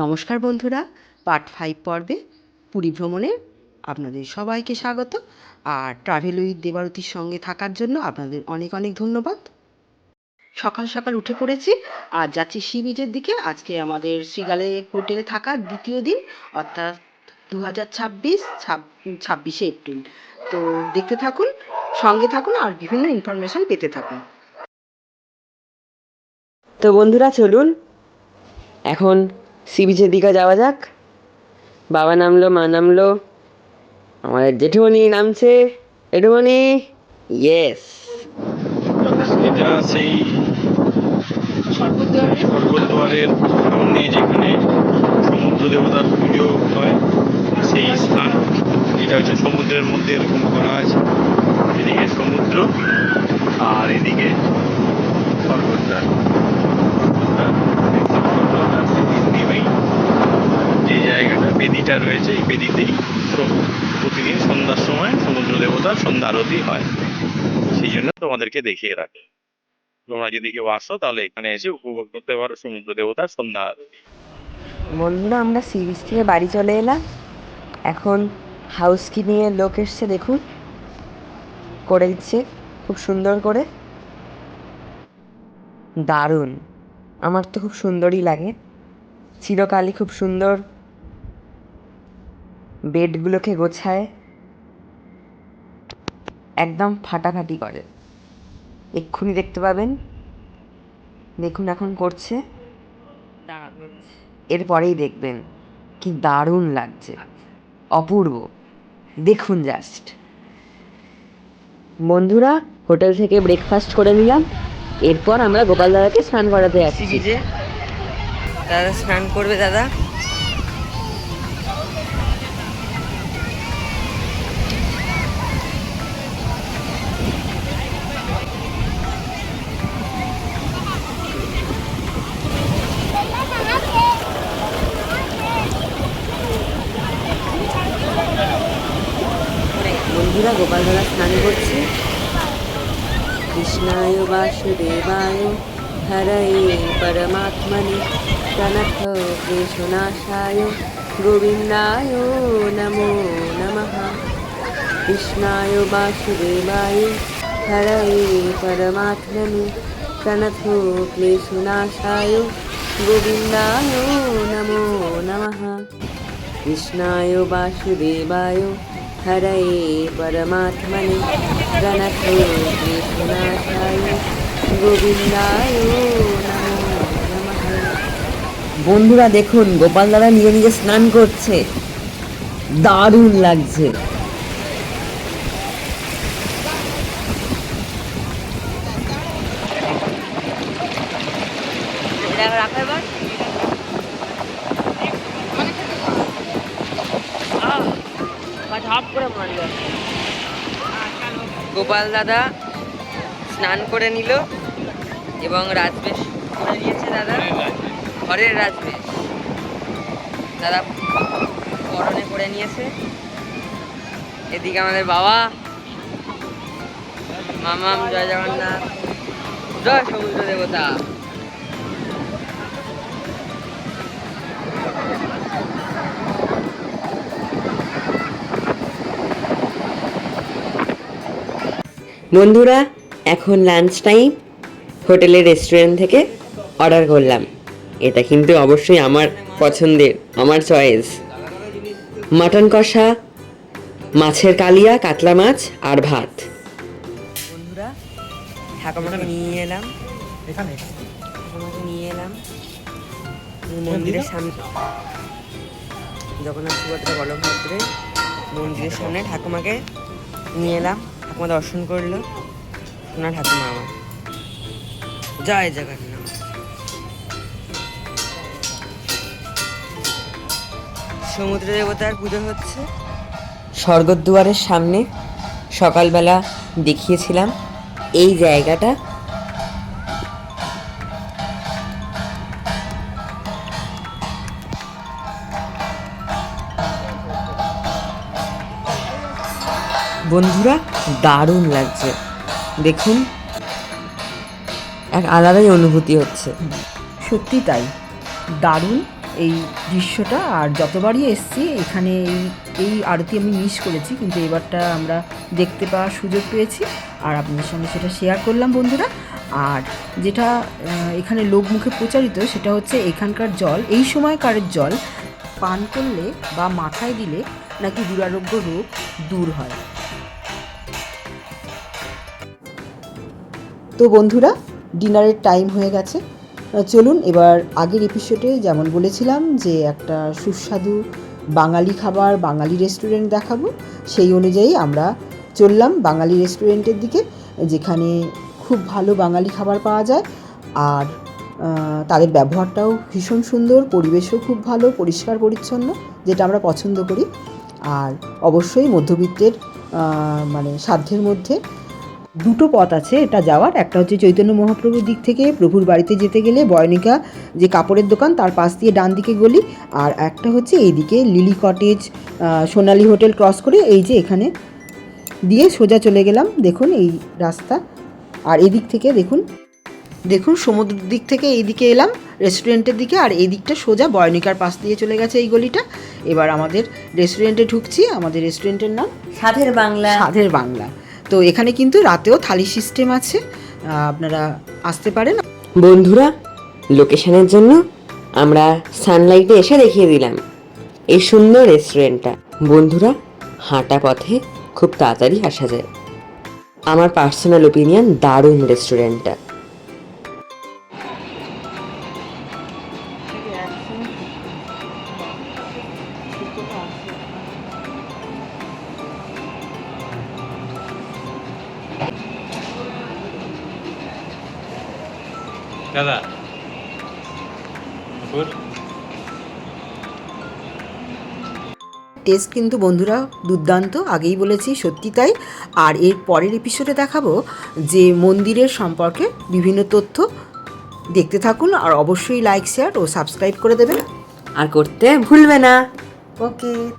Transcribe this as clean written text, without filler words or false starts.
নমস্কার বন্ধুরা, পার্ট 5 পর্বে পুরী ভ্রমণে আপনাদের সবাইকে স্বাগত। আর ট্রাভেল উইথ দেবারতীর সঙ্গে থাকার জন্য আপনাদের অনেক অনেক ধন্যবাদ। সকাল সকাল উঠে পড়েছি আর যাচ্ছি সি বিচের দিকে। আজকে আমাদের শ্রীগালে হোটেলে থাকার দ্বিতীয় দিন, অর্থাৎ 2026 ছাব্বিশে এপ্রিল। তো দেখতে থাকুন, সঙ্গে থাকুন আর বিভিন্ন ইনফরমেশন পেতে থাকুন। তো বন্ধুরা চলুন এখন সি বিচের দিকে যাওয়া যাক। বাবা নামলো, মা নামলো, আমাদের জেঠুমণি নামছে। জেঠুমণি, ইয়েস। এটা সেই স্বর্গদ্বারের সামনে যেখানে সমুদ্র দেবতার পুজো হয় সেই স্থান। এটা হচ্ছে সমুদ্রের মধ্যে এরকম করা আছে, এদিকে সমুদ্র আর এদিকে স্বর্গদ্বার। যে জায়গাটা বেদিটা রয়েছে, এই বেদিতেই প্রতিদিন সন্ধ্যার সময় সমুদ্র দেবতার সন্ধ্যা আরতি হয়। সেই জন্য তোমাদেরকে দেখিয়ে রাখে, তোমরা যদি কেউ আসো তাহলে এখানে এসে উপভোগ করতে পারো সমুদ্র দেবতার সন্ধ্যা আরতি। বন্ধুরা, আমরা সি বিচ থেকে বাড়ি চলে এলাম। এখন হাউসকিপিংয়ের লোক এসছে, দেখুন করে দিচ্ছে খুব সুন্দর করে। দারুণ, আমার তো খুব সুন্দরই লাগে। চিরকালই খুব সুন্দর বেডগুলোকে গোছায়, একদম ফাটাফাটি করে। এক্ষুনি দেখতে পাবেন, দেখুন এখন করছে, এরপরেই দেখবেন কি দারুণ লাগছে, অপূর্ব। দেখুন জাস্ট। বন্ধুরা, হোটেল থেকে ব্রেকফাস্ট করে নিলাম, এরপর আমরা গোপাল দাদাকে স্নান করাতে যাচ্ছি। দাদা স্নান করবে, দাদা বন্ধুরা, গোপাল দাদা স্নান করছে। কৃষ্ণায় বাসুদেবায় হরয়ে পরমাত্মনে প্রণত ক্লেশনাশায় গোবিন্দায় নমো নমঃ। কৃষ্ণায় বাসুদেবায় হরয়ে পরমাত্মনে প্রণত ক্লেশনাশায় গোবিন্দায় নমো নমঃ। কৃষ্ণায় বাসুদেবায় হরয়ে পরমাত্মনে প্রণত ক্লেশনাশায় গোবিন্দায় নমো নমঃ। বন্ধুরা দেখুন, গোপাল দাদা নিজে নিজে স্নান করছে, দারুণ লাগছে। গোপাল দাদা স্নান করে নিল এবং রাজবেশ করে নিয়েছে। দাদা ঘরের রাজবেশ দাদা পরনে করে নিয়েছে। এদিকে আমাদের বাবা, মামাম, জয় জগন্নাথ, জয় সমুদ্র দেবতা। বন্ধুরা, এখন লাঞ্চ টাইম। হোটেলের রেস্টুরেন্ট থেকে অর্ডার করলাম। এটা কিন্তু অবশ্যই আমার পছন্দের, আমার চয়েস। মাটন কষা, মাছের কালিয়া, কাতলা মাছ আর ভাত। বন্ধুরা, ঠাকুমাকে নিয়ে এলাম মন্দিরের সামনে, জগন্নাথ সুভদ্রা বলভদ্রের মন্দিরের সামনে ঠাকুমাকে নিয়ে এলাম। ঠাকুমা দর্শন করলো, সোনা ঠাকুমা আমার। জয় জগন্নাথ। সমুদ্র দেবতার পুজো হচ্ছে স্বর্গদ্বারের সামনে। সকালবেলা দেখিয়েছিলাম এই জায়গাটা। বন্ধুরা, দারুণ লাগছে, দেখুন এক আলাদাই অনুভূতি হচ্ছে। সত্যি তাই, দারুণ এই দৃশ্যটা। আর যতবারই এসছি এখানে এই আরতি আমি মিস করেছি, কিন্তু এবারটা আমরা দেখতে পাওয়ার সুযোগ পেয়েছি আর আপনাদের সঙ্গে সেটা শেয়ার করলাম বন্ধুরা। আর যেটা এখানে লোকমুখে প্রচারিত সেটা হচ্ছে এখানকার জল, এই সময়কারের জল পান করলে বা মাথায় দিলে নাকি দুরারোগ্য রোগ দূর হয়। তো বন্ধুরা, ডিনারের টাইম হয়ে গেছে, চলুন এবার আগের এপিসোডে যেমন বলেছিলাম যে একটা সুস্বাদু বাঙালি খাবার, বাঙালি রেস্টুরেন্ট দেখাবো, সেই অনুযায়ী আমরা চললাম বাঙালি রেস্টুরেন্টের দিকে, যেখানে খুব ভালো বাঙালি খাবার পাওয়া যায় আর তাদের ব্যবহারটাও ভীষণ সুন্দর, পরিবেশও খুব ভালো, পরিষ্কার পরিচ্ছন্ন, যেটা আমরা পছন্দ করি। আর অবশ্যই মধ্যবিত্তের মানে সাধ্যের মধ্যে। দুটো পথ আছে এটা যাওয়ার, একটা হচ্ছে চৈতন্য মহাপ্রভুর দিক থেকে প্রভুর বাড়িতে যেতে গেলে বয়নিকা যে কাপড়ের দোকান তার পাশ দিয়ে ডান দিকে গলি, আর একটা হচ্ছে এইদিকে লিলি কটেজ, সোনালি হোটেল ক্রস করে এই যে এখানে দিয়ে সোজা চলে গেলাম, দেখুন এই রাস্তা। আর এদিক থেকে দেখুন সমুদ্রের দিক থেকে এইদিকে এলাম রেস্টুরেন্টের দিকে, আর এই দিকটা সোজা বয়নিকার পাশ দিয়ে চলে গেছে এই গলিটা। এবার আমাদের রেস্টুরেন্টে ঢুকছি, আমাদের রেস্টুরেন্টের নাম স্বাদের বাংলা। স্বাদের বাংলা। তো এখানে কিন্তু রাতেও থালি সিস্টেম আছে, আপনারা আসতে পারেন। বন্ধুরা, লোকেশনের জন্য আমরা সানলাইটে এসে দেখিয়ে দিলাম এই সুন্দর রেস্টুরেন্টটা। বন্ধুরা, হাঁটা পথে খুব তাড়াতাড়ি আসা যায়। আমার পার্সোনাল ওপিনিয়ন, দারুণ রেস্টুরেন্টটা। দাদা টেস্ট কিন্তু বন্ধুরা দুর্দান্ত, আগেই বলেছি, সত্যি তাই। আর এর পরের এপিসোডে দেখাবো যে মন্দিরের সম্পর্কে বিভিন্ন তথ্য। দেখতে থাকুন আর অবশ্যই লাইক, শেয়ার ও সাবস্ক্রাইব করে দেবেন। আর করতে ভুলবে না। ওকে।